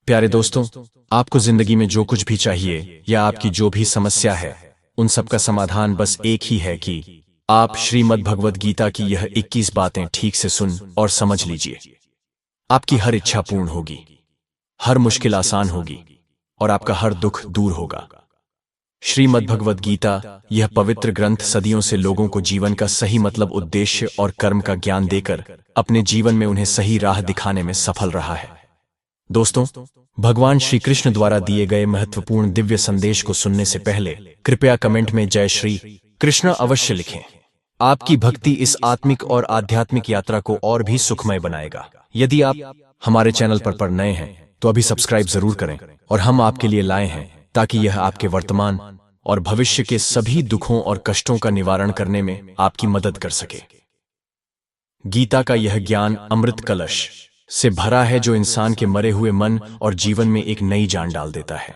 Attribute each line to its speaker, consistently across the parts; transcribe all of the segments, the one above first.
Speaker 1: प्यारे दोस्तों, आपको जिंदगी में जो कुछ भी चाहिए या आपकी जो भी समस्या है, उन सब का समाधान बस एक ही है कि आप श्रीमद् भगवद गीता की यह 21 बातें ठीक से सुन और समझ लीजिए। आपकी हर इच्छा पूर्ण होगी, हर मुश्किल आसान होगी और आपका हर दुख दूर होगा। श्रीमद् भगवद गीता यह पवित्र ग्रंथ सदियों से लोगों को जीवन का सही मतलब, उद्देश्य और कर्म का ज्ञान देकर अपने जीवन में उन्हें सही राह दिखाने में सफल रहा है। दोस्तों, भगवान श्री कृष्ण द्वारा दिए गए महत्वपूर्ण दिव्य संदेश को सुनने से पहले कृपया कमेंट में जय श्री कृष्ण अवश्य लिखें। आपकी भक्ति इस आत्मिक और आध्यात्मिक यात्रा को और भी सुखमय बनाएगा। यदि आप हमारे चैनल पर नए हैं तो अभी सब्सक्राइब जरूर करें और हम आपके लिए लाए हैं ताकि यह आपके वर्तमान और भविष्य के सभी दुखों और कष्टों का निवारण करने में आपकी मदद कर सके। गीता का यह ज्ञान अमृत कलश से भरा है जो इंसान के मरे हुए मन और जीवन में एक नई जान डाल देता है।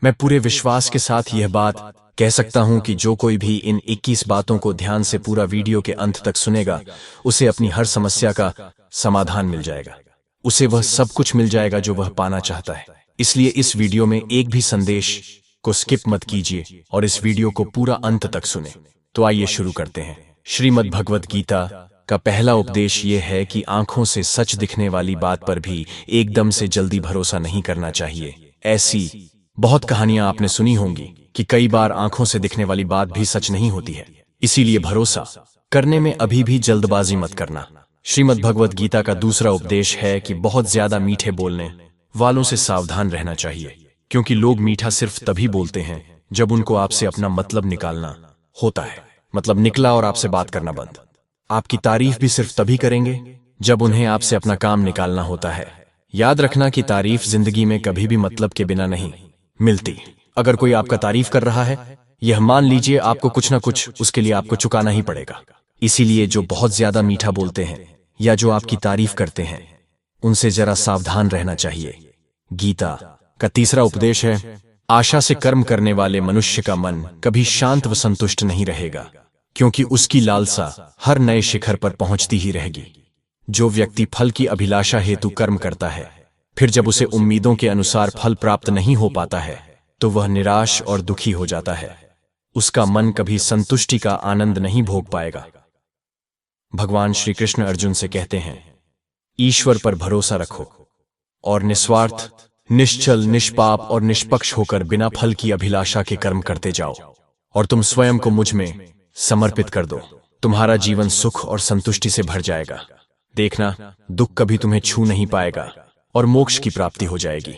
Speaker 1: मैं पूरे विश्वास के साथ यह बात कह सकता हूं कि जो कोई भी इन 21 बातों को ध्यान से पूरा वीडियो के अंत तक सुनेगा, उसे अपनी हर समस्या का समाधान मिल जाएगा। उसे वह सब कुछ मिल जाएगा जो वह पाना चाहता है। इसलिए इस वीडियो में एक भी संदेश को स्किप मत कीजिए और इस वीडियो को पूरा अंत तक सुने। तो आइए शुरू करते हैं। श्रीमद् भगवद गीता का पहला उपदेश यह है कि आंखों से सच दिखने वाली बात पर भी एकदम से जल्दी भरोसा नहीं करना चाहिए। ऐसी बहुत कहानियां आपने सुनी होंगी कि कई बार आंखों से दिखने वाली बात भी सच नहीं होती है। इसीलिए भरोसा करने में अभी भी जल्दबाजी मत करना। श्रीमद् भगवद गीता का दूसरा उपदेश है कि बहुत ज्यादा मीठे बोलने वालों से सावधान रहना चाहिए, क्योंकि लोग मीठा सिर्फ तभी बोलते हैं जब उनको आपसे अपना मतलब निकालना होता है। मतलब निकला और आपसे बात करना बंद। आपकी तारीफ भी सिर्फ तभी करेंगे जब उन्हें आपसे अपना काम निकालना होता है। याद रखना कि तारीफ जिंदगी में कभी भी मतलब के बिना नहीं मिलती। अगर कोई आपका तारीफ कर रहा है, यह मान लीजिए आपको कुछ ना कुछ उसके लिए आपको चुकाना ही पड़ेगा। इसीलिए जो बहुत ज्यादा मीठा बोलते हैं या जो आपकी तारीफ करते हैं, उनसे जरा सावधान रहना चाहिए। गीता का तीसरा उपदेश है, आशा से कर्म करने वाले मनुष्य का मन कभी शांत व संतुष्ट नहीं रहेगा, क्योंकि उसकी लालसा हर नए शिखर पर पहुंचती ही रहेगी। जो व्यक्ति फल की अभिलाषा हेतु कर्म करता है, फिर जब उसे उम्मीदों के अनुसार फल प्राप्त नहीं हो पाता है, तो वह निराश और दुखी हो जाता है। उसका मन कभी संतुष्टि का आनंद नहीं भोग पाएगा। भगवान श्री कृष्ण अर्जुन से कहते हैं, ईश्वर पर भरोसा रखो और निस्वार्थ, निश्चल, निष्पाप और निष्पक्ष होकर बिना फल की अभिलाषा के कर्म करते जाओ और तुम स्वयं को मुझ में समर्पित कर दो। तुम्हारा जीवन सुख और संतुष्टि से भर जाएगा। देखना, दुख कभी तुम्हें छू नहीं पाएगा और मोक्ष की प्राप्ति हो जाएगी।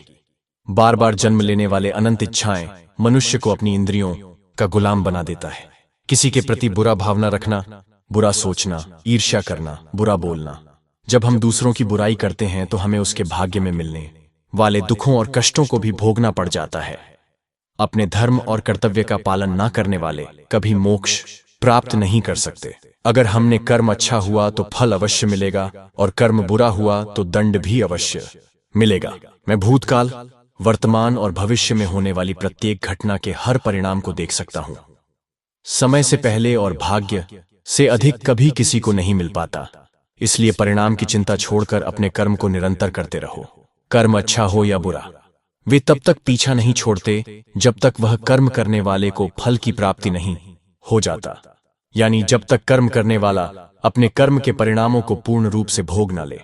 Speaker 1: बार बार जन्म लेने वाले अनंत इच्छाएं मनुष्य को अपनी इंद्रियों का गुलाम बना देता है। किसी के प्रति बुरा भावना रखना, बुरा सोचना, ईर्ष्या करना, बुरा बोलना। जब हम दूसरों की बुराई करते हैं तो हमें उसके भाग्य में मिलने वाले दुखों और कष्टों को भी भोगना पड़ जाता है। अपने धर्म और कर्तव्य का पालन ना करने वाले कभी मोक्ष प्राप्त नहीं कर सकते। अगर हमने कर्म अच्छा हुआ तो फल अवश्य मिलेगा और कर्म बुरा हुआ तो दंड भी अवश्य मिलेगा। मैं भूतकाल, वर्तमान और भविष्य में होने वाली प्रत्येक घटना के हर परिणाम को देख सकता हूं। समय से पहले और भाग्य से अधिक कभी किसी को नहीं मिल पाता। इसलिए परिणाम की चिंता छोड़कर अपने कर्म को निरंतर करते रहो। कर्म अच्छा हो या बुरा, वे तब तक पीछा नहीं छोड़ते जब तक वह कर्म करने वाले को फल की प्राप्ति नहीं हो जाता। यानी जब तक कर्म करने वाला अपने कर्म के परिणामों को पूर्ण रूप से भोग न ले।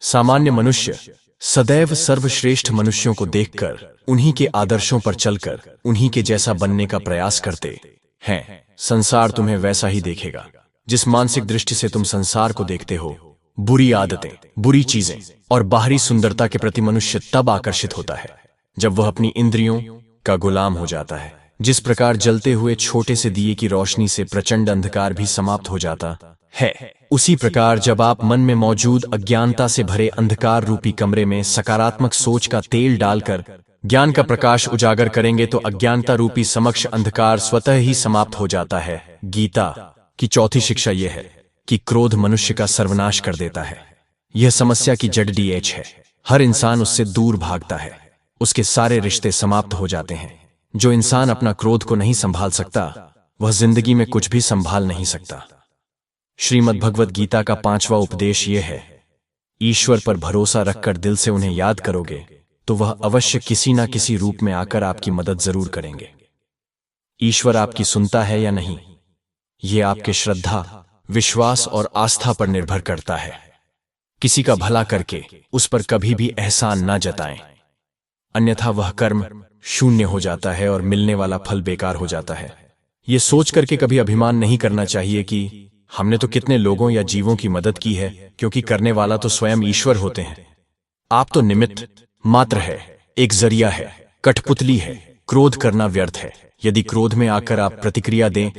Speaker 1: सामान्य मनुष्य सदैव सर्वश्रेष्ठ मनुष्यों को देखकर, उन्हीं के आदर्शों पर चलकर उन्हीं के जैसा बनने का प्रयास करते हैं। संसार तुम्हें वैसा ही देखेगा जिस मानसिक दृष्टि से तुम संसार को देखते हो। बुरी आदतें, बुरी चीजें और बाहरी सुंदरता के प्रति मनुष्य तब आकर्षित होता है जब वह अपनी इंद्रियों का गुलाम हो जाता है। जिस प्रकार जलते हुए छोटे से दिए की रोशनी से प्रचंड अंधकार भी समाप्त हो जाता है, उसी प्रकार जब आप मन में मौजूद अज्ञानता से भरे अंधकार रूपी कमरे में सकारात्मक सोच का तेल डालकर ज्ञान का प्रकाश उजागर करेंगे तो अज्ञानता रूपी समक्ष अंधकार स्वतः ही समाप्त हो जाता है। गीता की चौथी शिक्षा यह है कि क्रोध मनुष्य का सर्वनाश कर देता है। यह समस्या की जड़ डीएच है। हर इंसान उससे दूर भागता है, उसके सारे रिश्ते समाप्त हो जाते हैं। जो इंसान अपना क्रोध को नहीं संभाल सकता, वह जिंदगी में कुछ भी संभाल नहीं सकता। श्रीमद् भगवद गीता का 5वां उपदेश यह है, ईश्वर पर भरोसा रखकर दिल से उन्हें याद करोगे तो वह अवश्य किसी न किसी रूप में आकर आपकी मदद जरूर करेंगे। ईश्वर आपकी सुनता है या नहीं, ये आपके श्रद्धा, विश्वास और आस्था पर निर्भर करता है। किसी का भला करके उस पर कभी भी एहसान ना जताएं, अन्यथा वह कर्म शून्य हो जाता है और मिलने वाला फल बेकार हो जाता है। ये सोच करके कभी अभिमान नहीं करना चाहिए कि हमने तो कितने लोगों या जीवों की मदद की है, क्योंकि करने वाला तो स्वयं ईश्वर होते हैं। आप तो निमित्त मात्र है, एक जरिया है, कठपुतली है। क्रोध करना व्यर्थ है। यदि क्रोध में आकर आप प्रतिक्रिया दे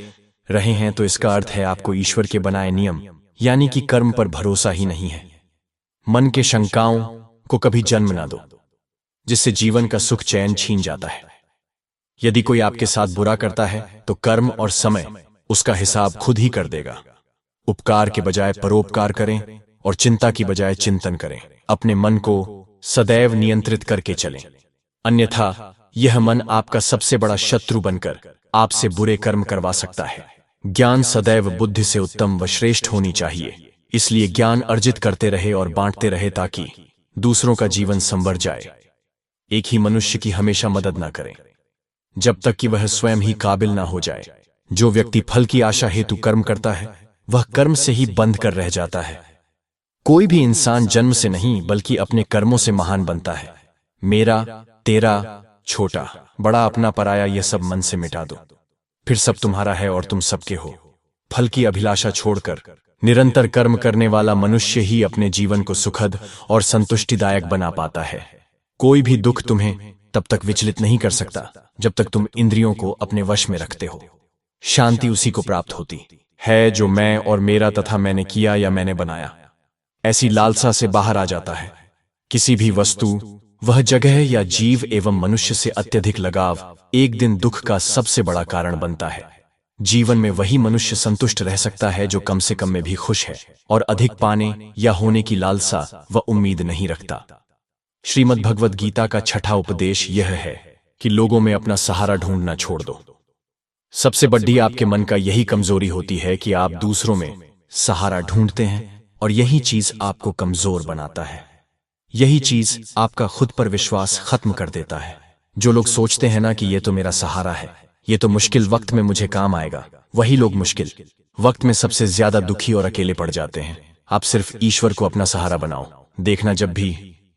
Speaker 1: रहे हैं तो इसका अर्थ है आपको ईश्वर के बनाए नियम यानी कि कर्म पर भरोसा ही नहीं है। मन के शंकाओं को कभी जन्म ना दो, जिससे जीवन का सुख चैन छीन जाता है। यदि कोई आपके साथ बुरा करता है तो कर्म और समय उसका हिसाब खुद ही कर देगा। उपकार के बजाय परोपकार करें और चिंता की बजाय चिंतन करें। अपने मन को सदैव नियंत्रित करके चलें, अन्यथा यह मन आपका सबसे बड़ा शत्रु बनकर आपसे बुरे कर्म करवा सकता है। ज्ञान सदैव बुद्धि से उत्तम व श्रेष्ठ होनी चाहिए, इसलिए ज्ञान अर्जित करते रहे और बांटते रहे ताकि दूसरों का जीवन संवर जाए। एक ही मनुष्य की हमेशा मदद ना करें जब तक कि वह स्वयं ही काबिल ना हो जाए। जो व्यक्ति फल की आशा हेतु कर्म करता है वह कर्म से ही बंध कर रह जाता है। कोई भी इंसान जन्म से नहीं बल्कि अपने कर्मों से महान बनता है। मेरा, तेरा, छोटा बड़ा, अपना पराया, यह सब मन से मिटा दो, फिर सब तुम्हारा है और तुम सबके हो। फल की अभिलाषा छोड़कर निरंतर कर्म करने वाला मनुष्य ही अपने जीवन को सुखद और संतुष्टिदायक बना पाता है। कोई भी दुख तुम्हें तब तक विचलित नहीं कर सकता जब तक तुम इंद्रियों को अपने वश में रखते हो। शांति उसी को प्राप्त होती है जो मैं और मेरा तथा मैंने किया या मैंने बनाया ऐसी लालसा से बाहर आ जाता है। किसी भी वस्तु, वह जगह या जीव एवं मनुष्य से अत्यधिक लगाव एक दिन दुख का सबसे बड़ा कारण बनता है। जीवन में वही मनुष्य संतुष्ट रह सकता है जो कम से कम में भी खुश है और अधिक पाने या होने की लालसा व उम्मीद नहीं रखता। श्रीमद् भगवद गीता का छठा उपदेश यह है कि लोगों में अपना सहारा ढूंढना छोड़ दो। सबसे बड़ी आपके मन का यही कमजोरी होती है कि आप दूसरों में सहारा ढूंढते हैं और यही चीज आपको कमजोर बनाता है। यही चीज आपका खुद पर विश्वास खत्म कर देता है। जो लोग सोचते हैं ना कि ये तो मेरा सहारा है, ये तो मुश्किल वक्त में मुझे काम आएगा, वही लोग मुश्किल वक्त में सबसे ज्यादा दुखी और अकेले पड़ जाते हैं। आप सिर्फ ईश्वर को अपना सहारा बनाओ, देखना जब भी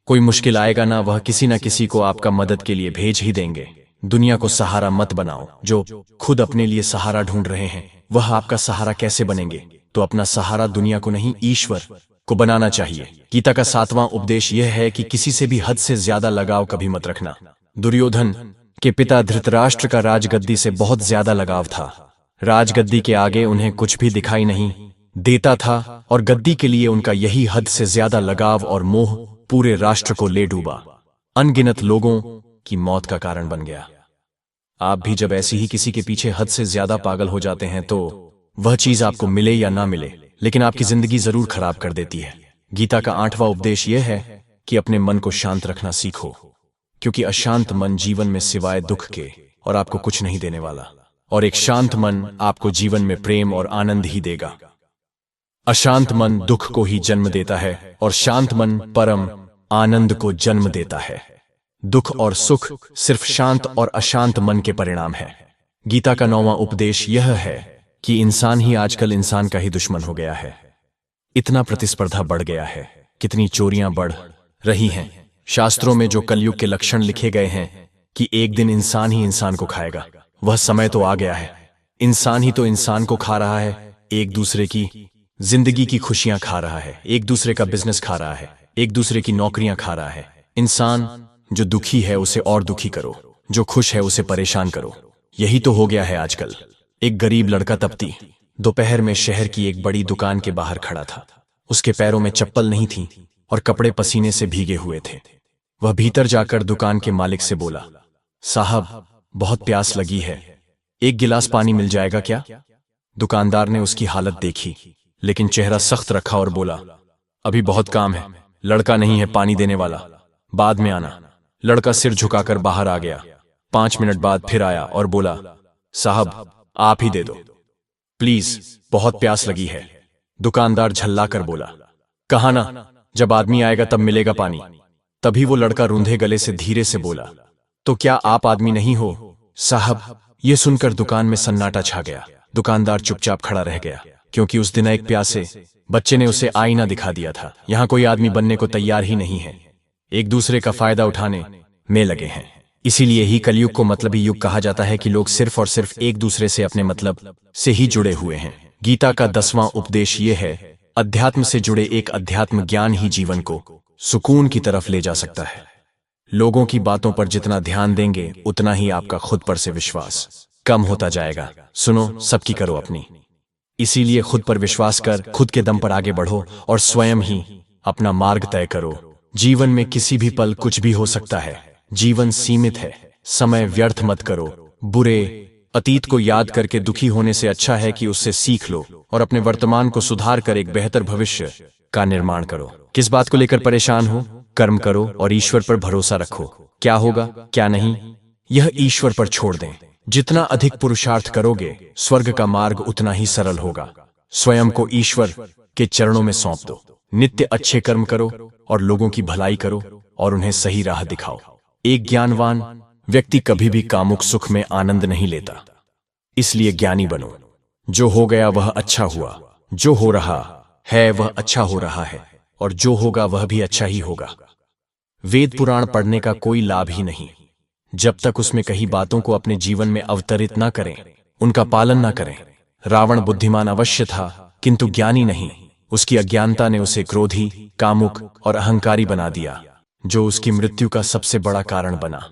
Speaker 1: कोई मुश्किल आएगा ना, वह किसी न किसी को आपका मदद के लिए भेज ही देंगे। दुनिया को सहारा मत बनाओ। जो खुद अपने लिए सहारा ढूंढ रहे हैं वह आपका सहारा कैसे बनेंगे? तो अपना सहारा दुनिया को नहीं, ईश्वर को बनाना चाहिए। गीता का 7वां उपदेश यह है कि किसी से भी हद से ज्यादा लगाव कभी मत रखना। दुर्योधन के पिता धृतराष्ट्र का राजगद्दी से बहुत ज्यादा लगाव था। राजगद्दी के आगे उन्हें कुछ भी दिखाई नहीं देता था और गद्दी के लिए उनका यही हद से ज्यादा लगाव और मोह पूरे राष्ट्र को ले डूबा, अनगिनत लोगों की मौत का कारण बन गया। आप भी जब ऐसी ही किसी के पीछे हद से ज्यादा पागल हो जाते हैं तो वह चीज आपको मिले या ना मिले लेकिन आपकी जिंदगी जरूर खराब कर देती है। गीता का 8वां उपदेश यह है कि अपने मन को शांत रखना सीखो, क्योंकि अशांत मन जीवन में सिवाय दुख के और आपको कुछ नहीं देने वाला, और एक शांत मन आपको जीवन में प्रेम और आनंद ही देगा। अशांत मन दुख को ही जन्म देता है और शांत मन परम आनंद को जन्म देता है। दुख और सुख सिर्फ शांत और अशांत मन के परिणाम है। गीता का 9वां उपदेश यह है कि इंसान ही आजकल इंसान का ही दुश्मन हो गया है। इतना प्रतिस्पर्धा बढ़ गया है, कितनी चोरियां बढ़ रही हैं। शास्त्रों में जो कलयुग के लक्षण लिखे गए हैं कि एक दिन इंसान ही इंसान को खाएगा, वह समय तो आ गया है। इंसान ही तो इंसान को खा रहा है, एक दूसरे की जिंदगी की खुशियां खा रहा है, एक दूसरे का बिजनेस खा रहा है, एक दूसरे की नौकरियां खा रहा है। इंसान जो दुखी है उसे और दुखी करो, जो खुश है उसे परेशान करो। यही तो हो गया है आजकल। एक गरीब लड़का तपती दोपहर में शहर की एक बड़ी दुकान के बाहर खड़ा था। उसके पैरों में चप्पल नहीं थी और कपड़े पसीने से भीगे हुए थे। वह भीतर जाकर दुकान के मालिक से बोला, साहब बहुत प्यास लगी है, एक गिलास पानी मिल जाएगा क्या? दुकानदार ने उसकी हालत देखी लेकिन चेहरा सख्त रखा और बोला, अभी बहुत काम है, लड़का नहीं है पानी देने वाला, बाद में आना। लड़का सिर झुकाकर बाहर आ गया। 5 मिनट बाद फिर आया और बोला, साहब आप ही दे दो प्लीज, बहुत प्यास लगी है। दुकानदार झल्ला कर बोला, कहा ना जब आदमी आएगा तब मिलेगा पानी। तभी वो लड़का रूंधे गले से धीरे से बोला, तो क्या आप आदमी नहीं हो साहब? ये सुनकर दुकान में सन्नाटा छा गया। दुकानदार चुपचाप खड़ा रह गया, क्योंकि उस दिन एक प्यासे बच्चे ने उसे आईना दिखा दिया था। यहाँ कोई आदमी बनने को तैयार ही नहीं है, एक दूसरे का फायदा उठाने में लगे हैं। इसीलिए ही कलयुग को मतलबी युग कहा जाता है कि लोग सिर्फ और सिर्फ एक दूसरे से अपने मतलब से ही जुड़े हुए हैं। गीता का 10वां उपदेश ये है, अध्यात्म से जुड़े एक अध्यात्म ज्ञान ही जीवन को सुकून की तरफ ले जा सकता है। लोगों की बातों पर जितना ध्यान देंगे उतना ही आपका खुद पर से विश्वास कम होता जाएगा। सुनो, सबकी करो अपनी। इसीलिए खुद पर विश्वास कर खुद के दम पर आगे बढ़ो और स्वयं ही अपना मार्ग तय करो। जीवन में किसी भी पल कुछ भी हो सकता है। जीवन सीमित है, समय व्यर्थ मत करो। बुरे अतीत को याद करके दुखी होने से अच्छा है कि उससे सीख लो और अपने वर्तमान को सुधार कर एक बेहतर भविष्य का निर्माण करो। किस बात को लेकर परेशान हो? कर्म करो और ईश्वर पर भरोसा रखो। क्या होगा क्या नहीं, यह ईश्वर पर छोड़ दें। जितना अधिक पुरुषार्थ करोगे, स्वर्ग का मार्ग उतना ही सरल होगा। स्वयं को ईश्वर के चरणों में सौंप दो। नित्य अच्छे कर्म करो और लोगों की भलाई करो और उन्हें सही राह दिखाओ। एक ज्ञानवान व्यक्ति कभी भी कामुक सुख में आनंद नहीं लेता, इसलिए ज्ञानी बनो। जो हो गया वह अच्छा हुआ, जो हो रहा है वह अच्छा हो रहा है, और जो होगा वह भी अच्छा ही होगा। वेद पुराण पढ़ने का कोई लाभ ही नहीं जब तक उसमें कही बातों को अपने जीवन में अवतरित ना करें, उनका पालन ना करें। रावण बुद्धिमान अवश्य था, किंतु ज्ञानी नहीं। उसकी अज्ञानता ने उसे क्रोधी, कामुक और अहंकारी बना दिया, जो उसकी मृत्यु का सबसे बड़ा कारण बना।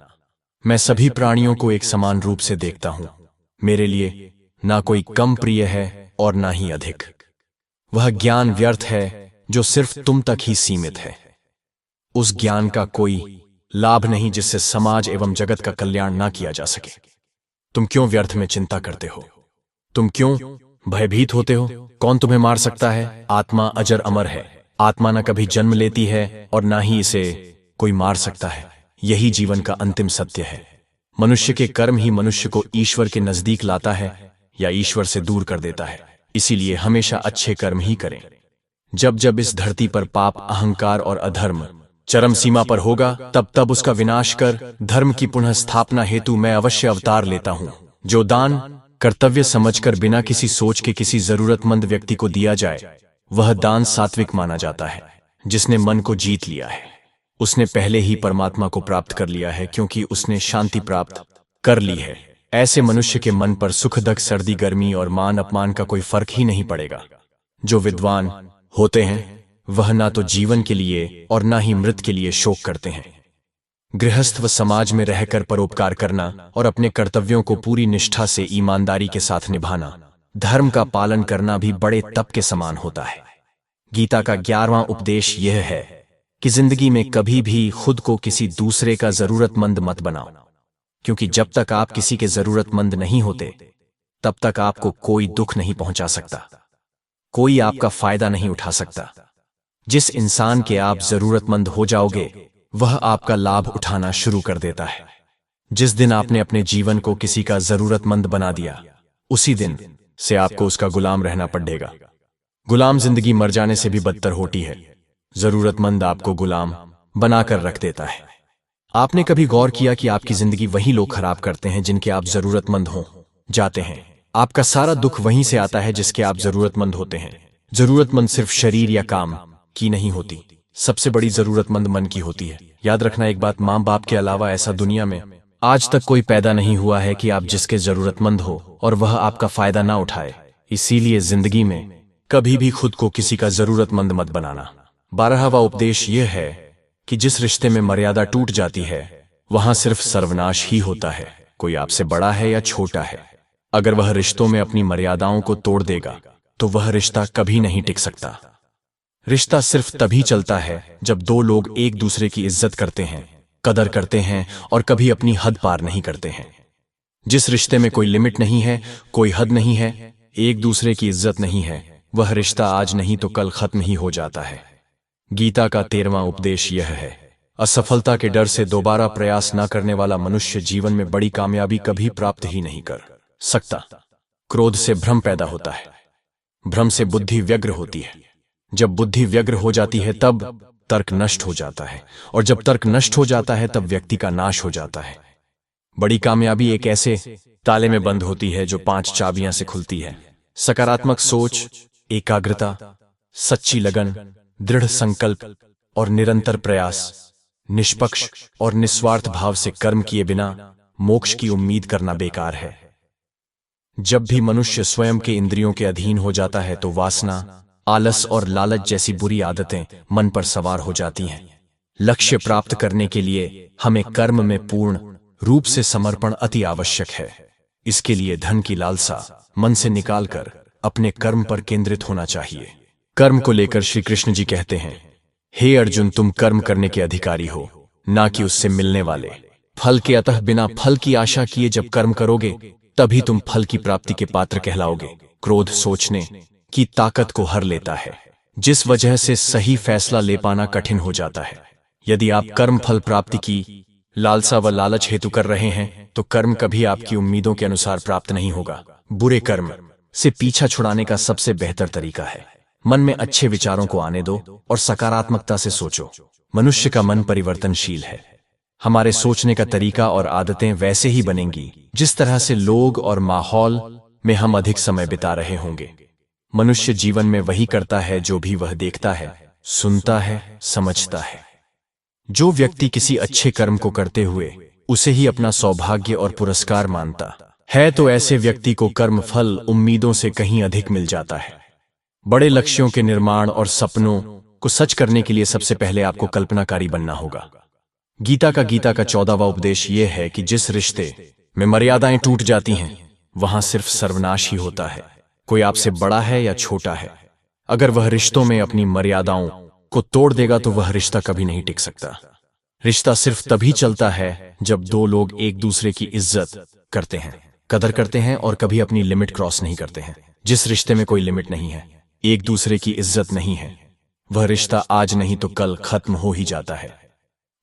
Speaker 1: मैं सभी प्राणियों को एक समान रूप से देखता हूं। मेरे लिए ना कोई कम प्रिय है और ना ही अधिक। वह ज्ञान व्यर्थ है जो सिर्फ तुम तक ही सीमित है। उस ज्ञान का कोई लाभ नहीं जिससे समाज एवं जगत का कल्याण ना किया जा सके। तुम क्यों व्यर्थ में चिंता करते हो? तुम क्यों भयभीत होते हो? कौन तुम्हें मार सकता है? आत्मा अजर अमर है। आत्मा न कभी जन्म लेती है और ना ही इसे कोई मार सकता है। यही जीवन का अंतिम सत्य है। मनुष्य के कर्म ही मनुष्य को ईश्वर के नजदीक लाता है या ईश्वर से दूर कर देता है। इसीलिए हमेशा अच्छे कर्म ही करें। जब जब इस धरती पर पाप, अहंकार और अधर्म चरम सीमा पर होगा, तब तब उसका विनाश कर धर्म की पुनः स्थापना हेतु मैं अवश्य अवतार लेता हूं। जो दान कर्तव्य समझकर बिना किसी सोच के किसी जरूरतमंद व्यक्ति को दिया जाए, वह दान सात्विक माना जाता है। जिसने मन को जीत लिया है, उसने पहले ही परमात्मा को प्राप्त कर लिया है, क्योंकि उसने शांति प्राप्त कर ली है। ऐसे मनुष्य के मन पर सुख दुख, सर्दी गर्मी और मान अपमान का कोई फर्क ही नहीं पड़ेगा। जो विद्वान होते हैं वह ना तो जीवन के लिए और ना ही मृत के लिए शोक करते हैं। गृहस्थ व समाज में रहकर परोपकार करना और अपने कर्तव्यों को पूरी निष्ठा से ईमानदारी के साथ निभाना, धर्म का पालन करना भी बड़े तप के समान होता है। गीता का 11वां उपदेश यह है कि जिंदगी में कभी भी खुद को किसी दूसरे का जरूरतमंद मत बनाओ, क्योंकि जब तक आप किसी के जरूरतमंद नहीं होते, तब तक आपको कोई दुख नहीं पहुंचा सकता, कोई आपका फायदा नहीं उठा सकता। जिस इंसान के आप जरूरतमंद हो जाओगे, वह आपका लाभ उठाना शुरू कर देता है। जिस दिन आपने अपने जीवन को किसी का जरूरतमंद बना दिया, उसी दिन से आपको उसका गुलाम रहना पड़ेगा। गुलाम जिंदगी मर जाने से भी बदतर होती है। जरूरतमंद आपको गुलाम बनाकर रख देता है। आपने कभी गौर किया कि आपकी जिंदगी वही लोग खराब करते हैं जिनके आप जरूरतमंद हो जाते हैं? आपका सारा दुख वहीं से आता है जिसके आप जरूरतमंद होते हैं। जरूरतमंद सिर्फ शरीर या काम की नहीं होती, सबसे बड़ी जरूरतमंद मन की होती है। याद रखना एक बात, माँ बाप के अलावा ऐसा दुनिया में आज तक कोई पैदा नहीं हुआ है कि आप जिसके जरूरतमंद हो और वह आपका फायदा ना उठाए। इसीलिए जिंदगी में कभी भी खुद को किसी का जरूरतमंद मत बनाना। 12वां उपदेश यह है कि जिस रिश्ते में मर्यादा टूट जाती है, वहां सिर्फ सर्वनाश ही होता है। कोई आपसे बड़ा है या छोटा है, अगर वह रिश्तों में अपनी मर्यादाओं को तोड़ देगा तो वह रिश्ता कभी नहीं टिक सकता। रिश्ता सिर्फ तभी चलता है जब दो लोग एक दूसरे की इज्जत करते हैं, कदर करते हैं और कभी अपनी हद पार नहीं करते हैं। जिस रिश्ते में कोई लिमिट नहीं है, कोई हद नहीं है, एक दूसरे की इज्जत नहीं है, वह रिश्ता आज नहीं तो कल खत्म ही हो जाता है। गीता का 13वां उपदेश यह है, असफलता के डर से दोबारा प्रयास न करने वाला मनुष्य जीवन में बड़ी कामयाबी कभी प्राप्त ही नहीं कर सकता। क्रोध से भ्रम पैदा होता है, भ्रम से बुद्धि व्यग्र होती है। जब बुद्धि व्यग्र हो जाती है तब तर्क नष्ट हो जाता है, और जब तर्क नष्ट हो जाता है तब व्यक्ति का नाश हो जाता है। बड़ी कामयाबी एक ऐसे ताले में बंद होती है जो 5 चाबियां से खुलती है। सकारात्मक सोच, एकाग्रता, सच्ची लगन, दृढ़ संकल्प और निरंतर प्रयास, निष्पक्ष और निस्वार्थ भाव से कर्म किए बिना मोक्ष की उम्मीद करना बेकार है। जब भी मनुष्य स्वयं के इंद्रियों के अधीन हो जाता है तो वासना, आलस और लालच जैसी बुरी आदतें मन पर सवार हो जाती हैं। लक्ष्य प्राप्त करने के लिए हमें कर्म में पूर्ण रूप से समर्पण अति आवश्यक है। इसके लिए धन की लालसा मन से निकालकर अपने कर्म पर केंद्रित होना चाहिए। कर्म को लेकर श्री कृष्ण जी कहते हैं, हे अर्जुन, तुम कर्म करने के अधिकारी हो, ना कि उससे मिलने वाले फल के। अतः बिना फल की आशा किए जब कर्म करोगे तभी तुम फल की प्राप्ति के पात्र कहलाओगे। क्रोध सोचने की ताकत को हर लेता है, जिस वजह से सही फैसला ले पाना कठिन हो जाता है। यदि आप कर्म फल प्राप्ति की लालसा व लालच हेतु कर रहे हैं तो कर्म कभी आपकी उम्मीदों के अनुसार प्राप्त नहीं होगा। बुरे कर्म से पीछा छुड़ाने का सबसे बेहतर तरीका है मन में अच्छे विचारों को आने दो और सकारात्मकता से सोचो। मनुष्य का मन परिवर्तनशील है। हमारे सोचने का तरीका और आदतें वैसे ही बनेंगी जिस तरह से लोग और माहौल में हम अधिक समय बिता रहे होंगे। मनुष्य जीवन में वही करता है जो भी वह देखता है, सुनता है, समझता है। जो व्यक्ति किसी अच्छे कर्म को करते हुए उसे ही अपना सौभाग्य और पुरस्कार मानता है तो ऐसे व्यक्ति को कर्म फल उम्मीदों से कहीं अधिक मिल जाता है। बड़े लक्ष्यों के निर्माण और सपनों को सच करने के लिए सबसे पहले आपको कल्पनाकारी बनना होगा। गीता का 14वां उपदेश यह है कि जिस रिश्ते में मर्यादाएं टूट जाती हैं वहां सिर्फ सर्वनाश ही होता है। कोई आपसे बड़ा है या छोटा है, अगर वह रिश्तों में अपनी मर्यादाओं को तोड़ देगा तो वह रिश्ता कभी नहीं टिक सकता। रिश्ता सिर्फ तभी चलता है जब दो लोग एक दूसरे की इज्जत करते हैं, कदर करते हैं और कभी अपनी लिमिट क्रॉस नहीं करते हैं। जिस रिश्ते में कोई लिमिट नहीं है, एक दूसरे की इज्जत नहीं है, वह रिश्ता आज नहीं तो कल खत्म हो ही जाता है।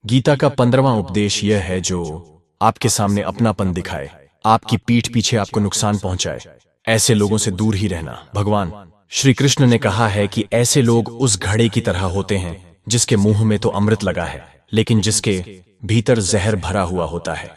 Speaker 1: गीता का 15वां उपदेश यह है, जो आपके सामने अपनापन दिखाए, आपकी पीठ पीछे आपको नुकसान पहुंचाए, ऐसे लोगों से दूर ही रहना। भगवान श्री कृष्ण ने कहा है कि ऐसे लोग उस घड़े की तरह होते हैं जिसके मुंह में तो अमृत लगा है लेकिन जिसके भीतर जहर भरा हुआ होता है।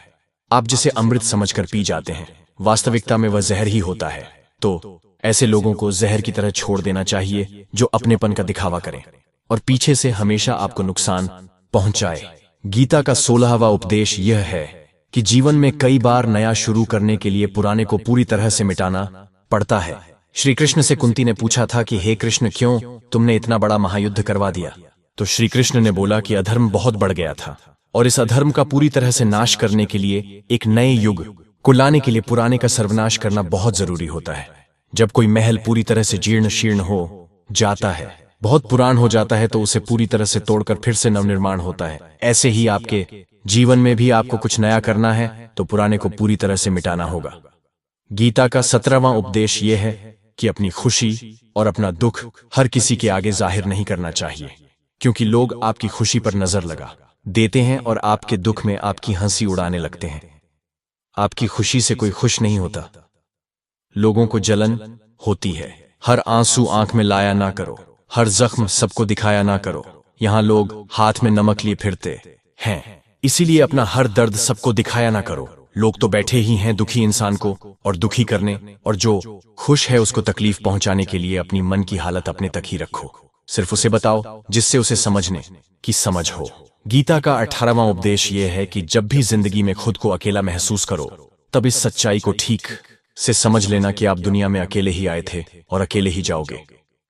Speaker 1: आप जिसे अमृत समझकर पी जाते हैं, वास्तविकता में वह जहर ही होता है। तो ऐसे लोगों को जहर की तरह छोड़ देना चाहिए जो अपनेपन का दिखावा करें और पीछे से हमेशा आपको नुकसान पहुंचाए। गीता का 16वां उपदेश यह है कि जीवन में कई बार नया शुरू करने के लिए पुराने को पूरी तरह से मिटाना पड़ता है। श्री कृष्ण से कुंती ने पूछा था कि हे कृष्ण, क्यों तुमने इतना बड़ा महायुद्ध करवा दिया? तो श्री कृष्ण ने बोला कि अधर्म बहुत बढ़ गया था और इस अधर्म का पूरी तरह से नाश करने के लिए, एक नए युग को लाने के लिए पुराने का सर्वनाश करना बहुत जरूरी होता है। जब कोई महल पूरी तरह से जीर्ण शीर्ण हो जाता है, बहुत पुरान हो जाता है, तो उसे पूरी तरह से तोड़कर फिर से नवनिर्माण होता है। ऐसे ही आपके जीवन में भी आपको कुछ नया करना है तो पुराने को पूरी तरह से मिटाना होगा। गीता का 17वां उपदेश यह है कि अपनी खुशी और अपना दुख हर किसी के आगे जाहिर नहीं करना चाहिए, क्योंकि लोग आपकी खुशी पर नजर लगा देते हैं और आपके दुख में आपकी हंसी उड़ाने लगते हैं। आपकी खुशी से कोई खुश नहीं होता, लोगों को जलन होती है। हर आंसू आंख में लाया ना करो, हर जख्म सबको दिखाया ना करो। यहां लोग हाथ में नमक लिए फिरते हैं, इसीलिए अपना हर दर्द सबको दिखाया ना करो। लोग तो बैठे ही हैं दुखी इंसान को और दुखी करने, और जो खुश है उसको तकलीफ पहुंचाने के लिए अपनी मन की हालत अपने तक ही रखो। सिर्फ उसे बताओ जिससे उसे समझने की समझ हो। गीता का 18वां उपदेश यह है कि जब भी जिंदगी में खुद को अकेला महसूस करो तब इस सच्चाई को ठीक से समझ लेना कि आप दुनिया में अकेले ही आए थे और अकेले ही जाओगे।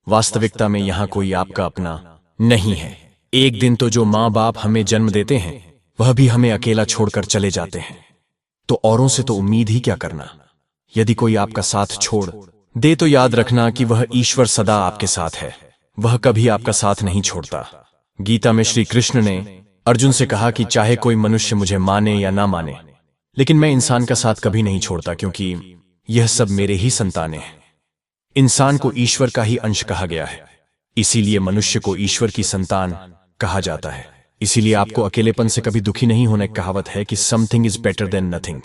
Speaker 1: वास्तविकता में यहां कोई आपका अपना नहीं है। एक दिन तो जो माँ बाप हमें जन्म देते हैं वह भी हमें अकेला छोड़कर चले जाते हैं, तो औरों से तो उम्मीद ही क्या करना। यदि कोई आपका साथ छोड़ दे तो याद रखना कि वह ईश्वर सदा आपके साथ है, वह कभी आपका साथ नहीं छोड़ता। गीता में श्री कृष्ण ने अर्जुन से कहा कि चाहे कोई मनुष्य मुझे माने या ना माने, लेकिन मैं इंसान का साथ कभी नहीं छोड़ता, क्योंकि यह सब मेरे ही संतानें हैं। इंसान को ईश्वर का ही अंश कहा गया है, इसीलिए मनुष्य को ईश्वर की संतान कहा जाता है। इसीलिए आपको अकेलेपन से कभी दुखी नहीं होने की कहावत है कि something is better than nothing,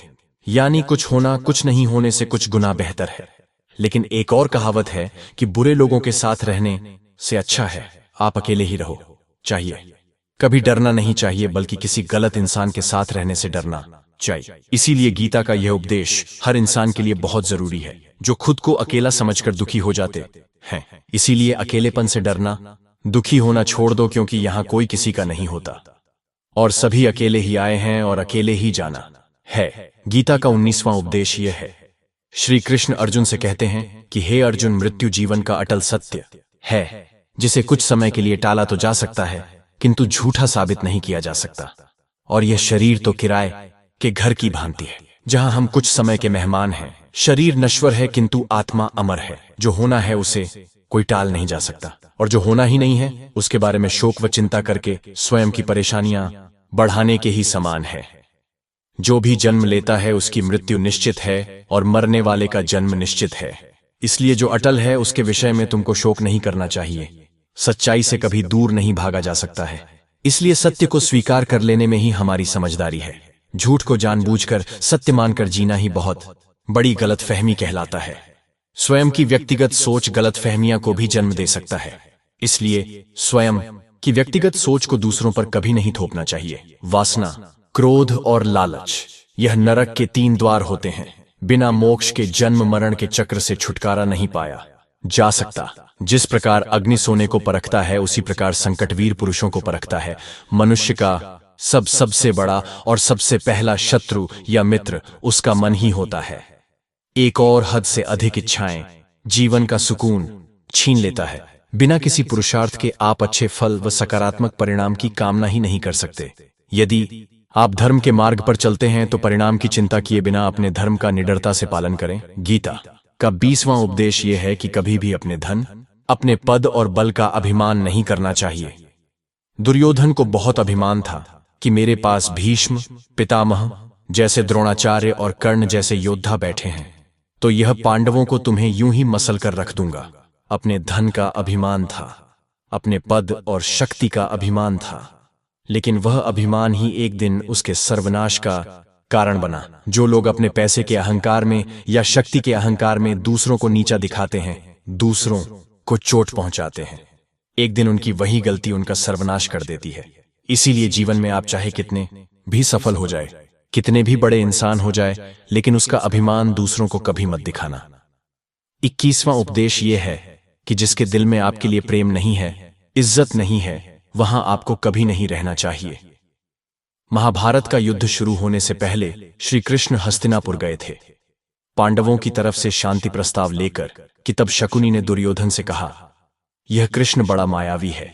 Speaker 1: यानी कुछ होना कुछ नहीं होने से कुछ गुना बेहतर है। लेकिन एक और कहावत है कि बुरे लोगों के साथ रहने से अच्छा है आप अकेले ही रहो। चाहिए। कभी डरना नहीं चाहिए, बल्कि किसी गलत इंसान के साथ रहने से डरना चाहिए। इसीलिए गीता का यह उपदेश हर इंसान के लिए बहुत जरूरी है, जो खुद को अकेला समझकर दुखी हो जाते हैं। इसीलिए अकेलेपन से डरना, दुखी होना छोड़ दो, क्योंकि यहाँ कोई किसी का नहीं होता और सभी अकेले ही आए हैं और अकेले ही जाना है। गीता का 19वां उपदेश यह है। श्री कृष्ण अर्जुन से कहते हैं कि हे अर्जुन, मृत्यु जीवन का अटल सत्य है, जिसे कुछ समय के लिए टाला तो जा सकता है, किंतु झूठा साबित नहीं किया जा सकता। और यह शरीर तो किराए के घर की भांति है, जहां हम कुछ समय के मेहमान हैं। शरीर नश्वर है, किंतु आत्मा अमर है। जो होना है उसे कोई टाल नहीं जा सकता, और जो होना ही नहीं है उसके बारे में शोक व चिंता करके स्वयं की परेशानियां बढ़ाने के ही समान है। जो भी जन्म लेता है उसकी मृत्यु निश्चित है, और मरने वाले का जन्म निश्चित है। इसलिए जो अटल है उसके विषय में तुमको शोक नहीं करना चाहिए। सच्चाई से कभी दूर नहीं भागा जा सकता है, इसलिए सत्य को स्वीकार कर लेने में ही हमारी समझदारी है। झूठ को जानबूझकर सत्य मानकर जीना ही बहुत बड़ी गलतफहमी कहलाता है। स्वयं की व्यक्तिगत सोच गलतफहमियां को भी जन्म दे सकता है, इसलिए स्वयं की व्यक्तिगत सोच को दूसरों पर कभी नहीं थोपना चाहिए। वासना, क्रोध और लालच, यह नरक के 3 द्वार होते हैं। बिना मोक्ष के जन्म मरण के चक्र से छुटकारा नहीं पाया जा सकता। जिस प्रकार अग्नि सोने को परखता है, उसी प्रकार संकटवीर पुरुषों को परखता है। मनुष्य का सबसे बड़ा और सबसे पहला शत्रु या मित्र उसका मन ही होता है। एक और हद से अधिक इच्छाएं जीवन का सुकून छीन लेता है। बिना किसी पुरुषार्थ के आप अच्छे फल व सकारात्मक परिणाम की कामना ही नहीं कर सकते। यदि आप धर्म के मार्ग पर चलते हैं तो परिणाम की चिंता किए बिना अपने धर्म का निडरता से पालन करें। गीता का 20वां उपदेश यह है कि कभी भी अपने धन, अपने पद और बल का अभिमान नहीं करना चाहिए। दुर्योधन को बहुत अभिमान था कि मेरे पास भीष्म, पितामह जैसे द्रोणाचार्य और कर्ण जैसे योद्धा बैठे हैं, तो यह पांडवों को तुम्हें यूं ही मसल कर रख दूंगा। अपने धन का अभिमान था, अपने पद और शक्ति का अभिमान था, लेकिन वह अभिमान ही एक दिन उसके सर्वनाश का कारण बना। जो लोग अपने पैसे के अहंकार में या शक्ति के अहंकार में दूसरों को नीचा दिखाते हैं, दूसरों को चोट पहुंचाते हैं, एक दिन उनकी वही गलती उनका सर्वनाश कर देती है। इसीलिए जीवन में आप चाहे कितने भी सफल हो जाए, कितने भी बड़े इंसान हो जाए, लेकिन उसका अभिमान दूसरों को कभी मत दिखाना। 21वां उपदेश यह है कि जिसके दिल में आपके लिए प्रेम नहीं है, इज्जत नहीं है, वहां आपको कभी नहीं रहना चाहिए। महाभारत का युद्ध शुरू होने से पहले श्री कृष्ण हस्तिनापुर गए थे पांडवों की तरफ से शांति प्रस्ताव लेकर, कि तब शकुनी ने दुर्योधन से कहा, यह कृष्ण बड़ा मायावी है,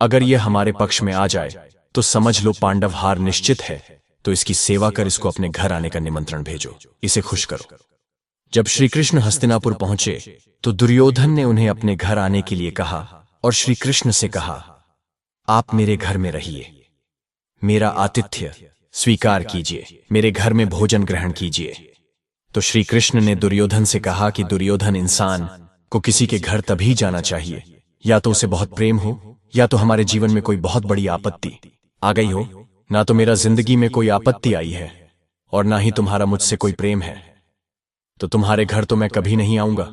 Speaker 1: अगर यह हमारे पक्ष में आ जाए तो समझ लो पांडव हार निश्चित है, तो इसकी सेवा कर इसको अपने घर आने का निमंत्रण भेजो, इसे खुश करो। जब श्री कृष्ण हस्तिनापुर पहुंचे तो दुर्योधन ने उन्हें अपने घर आने के लिए कहा और श्री कृष्ण से कहा, आप मेरे घर में रहिए, मेरा आतिथ्य स्वीकार कीजिए, मेरे घर में भोजन ग्रहण कीजिए। तो श्री कृष्ण ने दुर्योधन से कहा कि दुर्योधन, इंसान को किसी के घर तभी जाना चाहिए या तो उसे बहुत प्रेम हो, या तो हमारे जीवन में कोई बहुत बड़ी आपत्ति आ गई हो। ना तो मेरा जिंदगी में कोई आपत्ति आई है और ना ही तुम्हारा मुझसे कोई प्रेम है, तो तुम्हारे घर तो मैं कभी नहीं आऊंगा।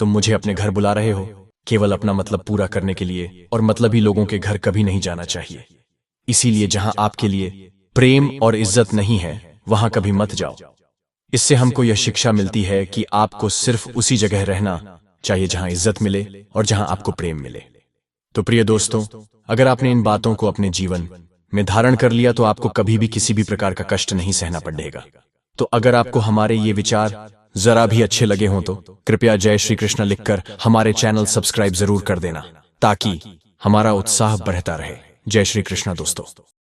Speaker 1: तुम मुझे अपने घर बुला रहे हो केवल अपना मतलब पूरा करने के लिए, और मतलबी लोगों के घर कभी नहीं जाना चाहिए। इसीलिए जहां आपके लिए प्रेम और इज्जत नहीं है, वहां कभी मत जाओ। इससे हमको यह शिक्षा मिलती है कि आपको सिर्फ उसी जगह रहना चाहिए जहां इज्जत मिले और जहां आपको प्रेम मिले। तो प्रिय दोस्तों, अगर आपने इन बातों को अपने जीवन में धारण कर लिया तो आपको कभी भी किसी भी प्रकार का कष्ट नहीं सहना पड़ेगा। तो अगर आपको हमारे ये विचार जरा भी अच्छे लगे हों तो कृपया जय श्री कृष्ण लिखकर हमारे चैनल सब्सक्राइब जरूर कर देना, ताकि हमारा उत्साह बढ़ता रहे। जय श्री कृष्ण दोस्तों।